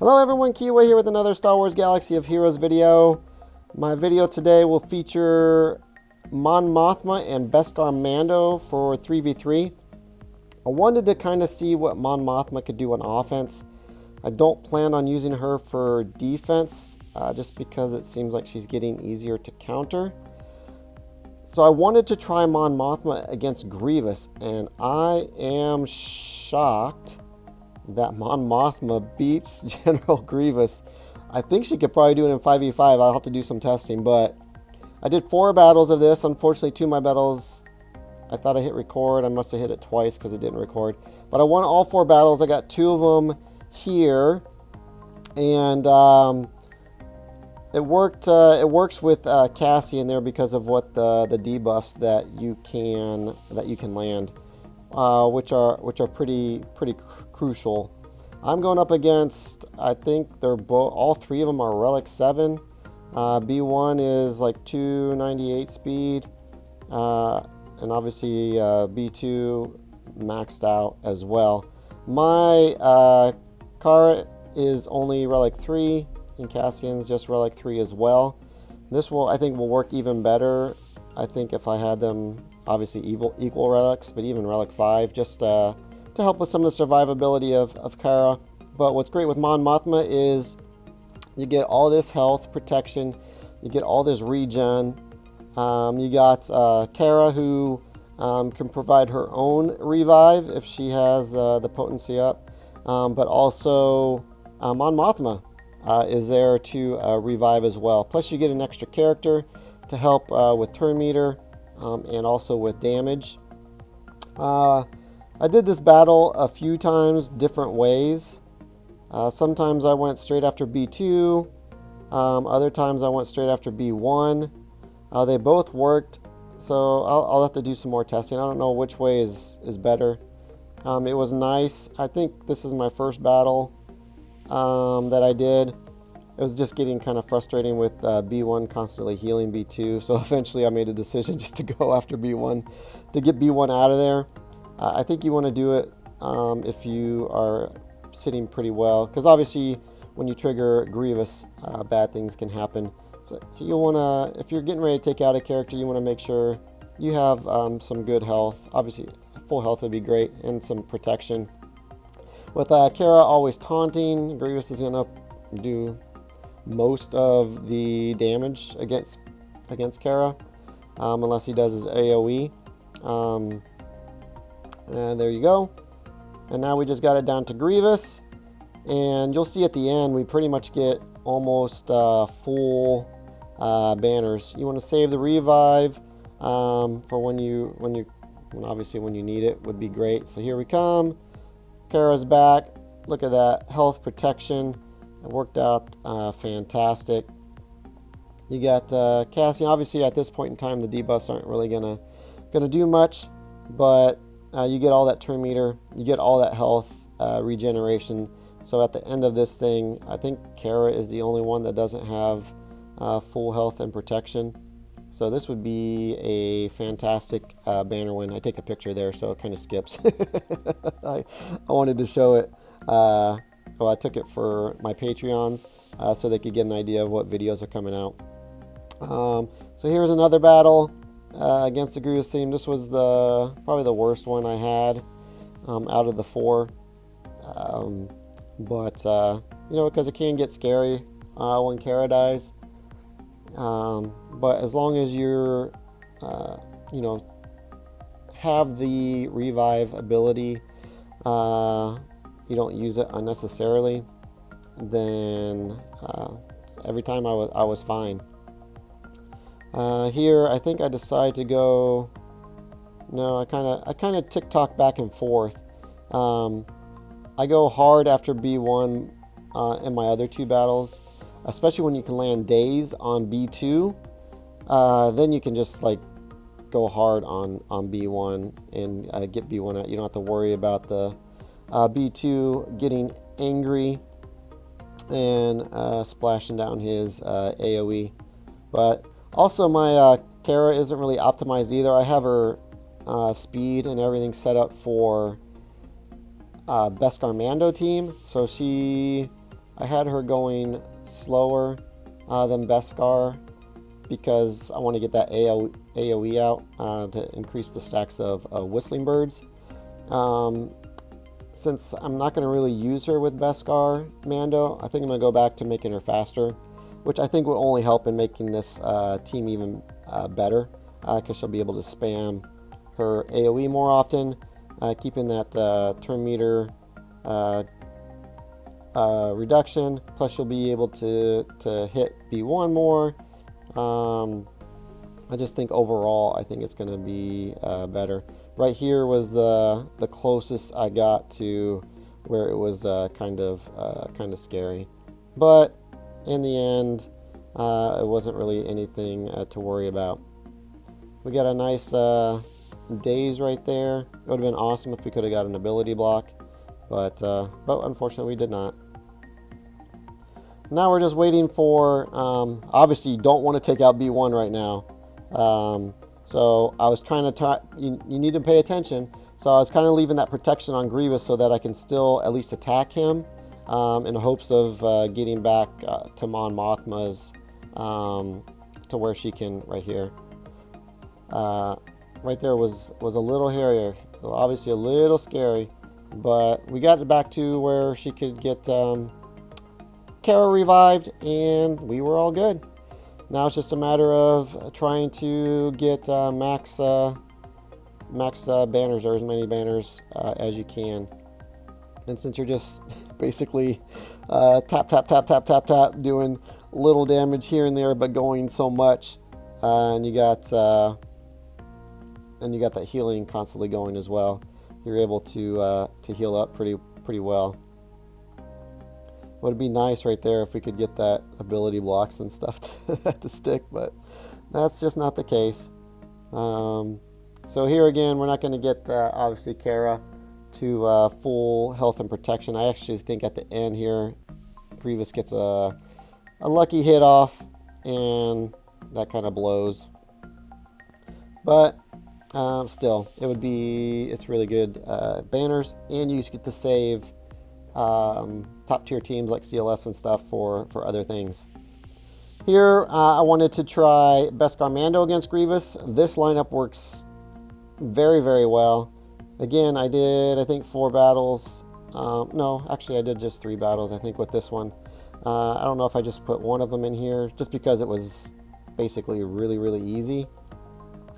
Hello everyone, Kiwa here with another Star Wars Galaxy of Heroes video. My video today will feature Mon Mothma and Beskar Mando for 3v3. I wanted to kind of see what Mon Mothma could do on offense. I don't plan on using her for defense, just because it seems like she's getting easier to counter. So I wanted to try Mon Mothma against Grievous, and I am shocked that Mon Mothma beats General Grievous. I think she could probably do it in 5v5. I'll have to do some testing, but I did 4 battles of this. Unfortunately, 2 of my battles, I thought I hit record. I must have hit it twice because it didn't record. But I won all 4 battles. I got 2 of them here, and it worked. It works with Cassie in there because of what the debuffs that you can land. Which are pretty crucial. I'm going up against, I think they're both, all 3 of them are Relic 7. B1 is like 298 speed, and obviously B2 maxed out as well. My Kara is only Relic 3, and Cassian's just Relic 3 as well. This I think will work even better. I think if I had them obviously equal relics, but even Relic 5, just to help with some of the survivability of Kara. But what's great with Mon Mothma is you get all this health protection, you get all this regen. You got Kara, who can provide her own revive if she has the potency up, but also Mon Mothma is there to revive as well. Plus you get an extra character to help with turn meter, and also with damage. I did this battle a few times different ways. Sometimes I went straight after B2, other times I went straight after B1. They both worked, so I'll have to do some more testing. I don't know which way is better. It was nice. I think this is my first battle that I did. It was just getting kind of frustrating with B1 constantly healing B2, so eventually I made a decision just to go after B1 to get B1 out of there. I think you want to do it if you are sitting pretty well, because obviously when you trigger Grievous, bad things can happen. So you want to, if you're getting ready to take out a character, you want to make sure you have some good health. Obviously full health would be great, and some protection. With Kara always taunting, Grievous is going to do most of the damage against Kara, unless he does his AoE. And there you go. And now we just got it down to Grievous, and you'll see at the end we pretty much get almost full banners. You want to save the revive for when obviously when you need it would be great. So here we come. Kara's back. Look at that health protection. It worked out fantastic. You got Cassian. Obviously, at this point in time, the debuffs aren't really gonna do much, but you get all that turn meter, you get all that health regeneration. So at the end of this thing, I think Kara is the only one that doesn't have full health and protection. So this would be a fantastic banner win. I take a picture there, so it kind of skips. I wanted to show it. Well, I took it for my Patreons so they could get an idea of what videos are coming out. So here's another battle against the Grievous team. This was probably the worst one I had out of the 4. But you know, because it can get scary when Kara dies. But as long as you're, you know, have the revive ability, you don't use it unnecessarily, then every time I was fine. Here I think I decided to go. No, I kind of tick-tock back and forth. I go hard after B1 in my other 2 battles, especially when you can land days on B2. Then you can just like go hard on B1 and get B1 out. You don't have to worry about the B2 getting angry and splashing down his AoE. But also my Kara isn't really optimized either. I have her speed and everything set up for Beskar Mando team, so she I had her going slower than Beskar because I want to get that AoE out to increase the stacks of whistling birds. Since I'm not going to really use her with Beskar Mando, I think I'm going to go back to making her faster, which I think will only help in making this team even better, because she'll be able to spam her AoE more often, keeping that turn meter reduction, plus you'll be able to hit B1 more. I just think overall, I think it's going to be better. Right here was the closest I got to where it was kind of scary, but in the end, it wasn't really anything to worry about. We got a nice daze right there. It would have been awesome if we could have got an ability block, but unfortunately we did not. Now we're just waiting for, obviously you don't want to take out B1 right now. So I was trying to, you need to pay attention. So I was kind of leaving that protection on Grievous so that I can still at least attack him in hopes of getting back to Mon Mothma's, to where she can, right here. Right there was a little hairier, obviously a little scary, but we got it back to where she could get Kara revived, and we were all good. Now it's just a matter of trying to get max banners, or as many banners as you can. And since you're just basically tap, tap, tap, tap, tap, tap, doing little damage here and there, but going so much, and you got that healing constantly going as well, you're able to heal up pretty well. Would be nice right there if we could get that ability blocks and stuff to stick, but that's just not the case. So here again, we're not going to get obviously Kara to full health and protection. I actually think at the end here, Grievous gets a lucky hit off, and that kind of blows. But still, it's really good banners, and you get to save top tier teams like CLS and stuff for other things. Here I wanted to try Beskar Mando against Grievous. This lineup works very, very well. Again, I did, I think, 4 battles. No, actually I did just 3 battles, I think, with this one. I don't know if I just put one of them in here just because it was basically really, really easy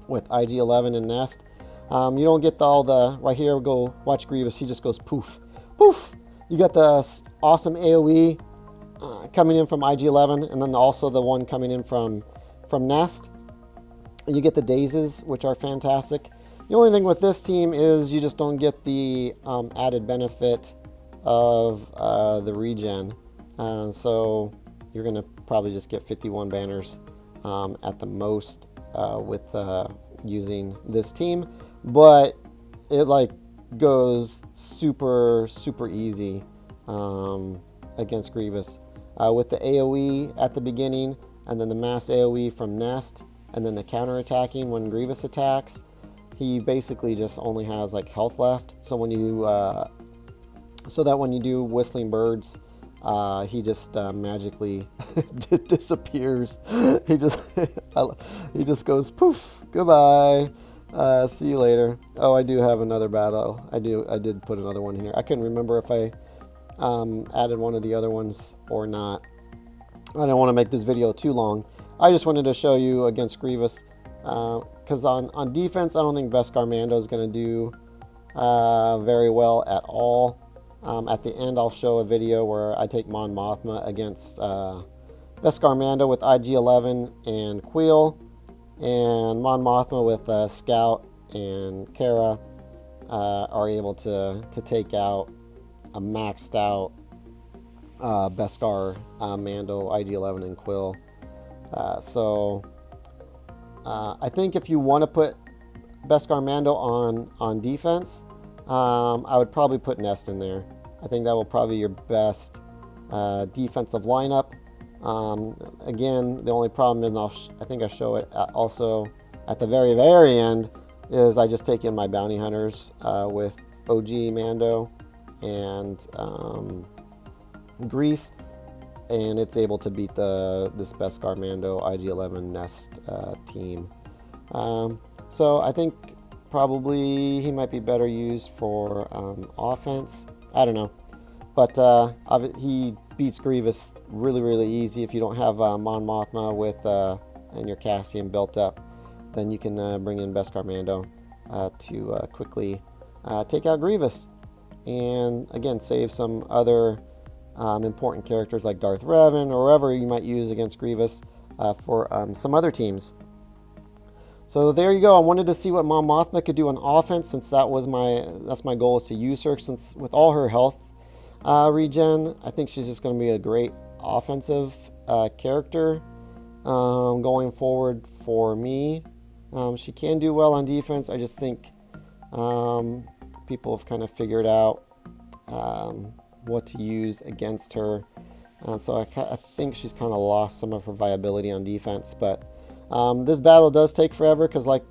with IG-11 and Nest. You don't get all the, right here, go watch Grievous, he just goes poof, poof. You got the awesome AoE coming in from IG-11, and then also the one coming in from Nest. And you get the dazes, which are fantastic. The only thing with this team is you just don't get the added benefit of the regen. So you're going to probably just get 51 banners at the most with using this team. But it goes super easy against Grievous with the AoE at the beginning, and then the mass AoE from Nest, and then the counter attacking when Grievous attacks. He basically just only has health left, so when you when you do whistling birds, he just magically disappears. He just goes poof, goodbye. See you later. Oh, I do have another battle. I did put another one here. I couldn't remember if I added one of the other ones or not. I don't want to make this video too long. I just wanted to show you against Grievous, because on defense, I don't think Beskar Mando is going to do very well at all. At the end, I'll show a video where I take Mon Mothma against Beskar Mando with IG-11 and Queel, and Mon Mothma with Scout and Kara are able to take out a maxed out Beskar Mando, IG-11 and Queel. So I think if you want to put Beskar Mando on defense, I would probably put Nest in there. I think that will probably be your best defensive lineup. Again, the only problem is, I think I show it also at the very, very end, is I just take in my bounty hunters with OG Mando and Grief. and it's able to beat this Beskar Mando IG-11 Nest team. So I think probably he might be better used for offense. I don't know, but he beats Grievous really easy. If you don't have Mon Mothma with and your Cassian built up, then you can bring in Beskar Mando to quickly take out Grievous, and again save some other important characters like Darth Revan or whoever you might use against Grievous for some other teams. So there you go. I wanted to see what Mon Mothma could do on offense, since that's my goal, is to use her, since with all her health regen, I think she's just going to be a great offensive character going forward for me. She can do well on defense. I just think people have kind of figured out what to use against her. So I think she's kind of lost some of her viability on defense. But this battle does take forever because, like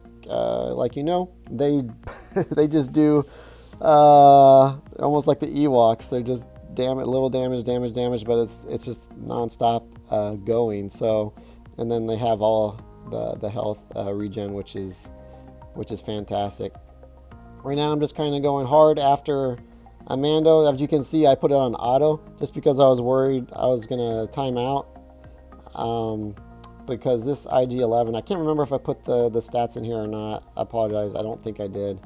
you know, they they just do almost like the Ewoks. They're just little damage, but it's just nonstop going. So, and then they have all the health regen, which is fantastic. Right now, I'm just kind of going hard after Mando. As you can see, I put it on auto just because I was worried I was gonna time out. Because this IG-11, I can't remember if I put the stats in here or not. I apologize. I don't think I did.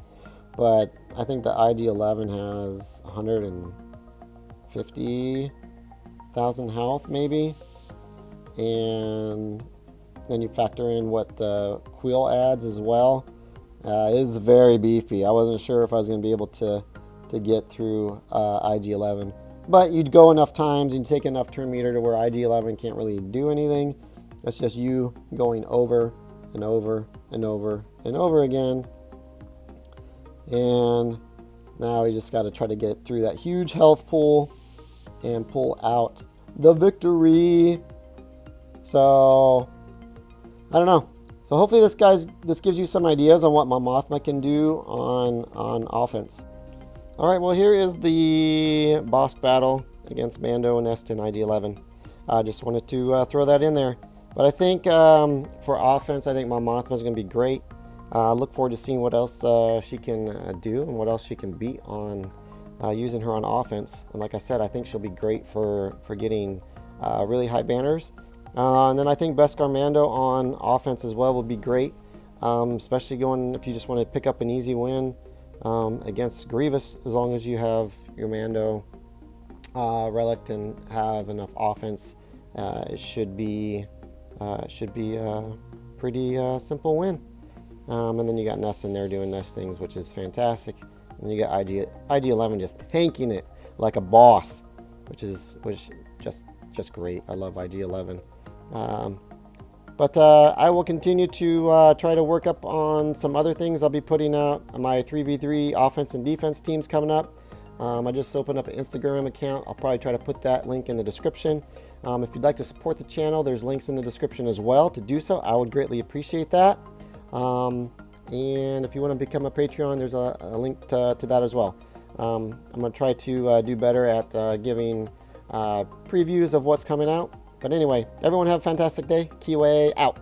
But I think the IG-11 has 150,000 health, maybe. And then you factor in what Quill adds as well. It's very beefy. I wasn't sure if I was going to be able to get through IG-11. But you'd go enough times and take enough turn meter to where IG-11 can't really do anything. That's just you going over and over and over and over again. And now we just got to try to get through that huge health pool and pull out the victory. So, I don't know. So hopefully this gives you some ideas on what Mon Mothma can do on offense. All right, well, here is the boss battle against Mando and Nest in IG-11. I just wanted to throw that in there. But I think for offense, I think Mon Mothma is going to be great. Look forward to seeing what else she can do and what else she can beat on using her on offense. And like I said, I think she'll be great for getting really high banners. And then I think Beskar Mando on offense as well will be great, especially if you just want to pick up an easy win against Grievous, as long as you have your Mando relic and have enough offense. It should be a pretty simple win. And then you got Nest in there doing Nest things, which is fantastic. And you got IG-11 just tanking it like a boss, which is just great. I love IG-11. But I will continue to try to work up on some other things. I'll be putting out my 3v3 offense and defense teams coming up. I just opened up an Instagram account. I'll probably try to put that link in the description. If you'd like to support the channel, there's links in the description as well to do so. I would greatly appreciate that. And if you want to become a Patreon, there's a link to that as well. I'm going to try to do better at giving previews of what's coming out. But anyway, everyone have a fantastic day. Kiwi out.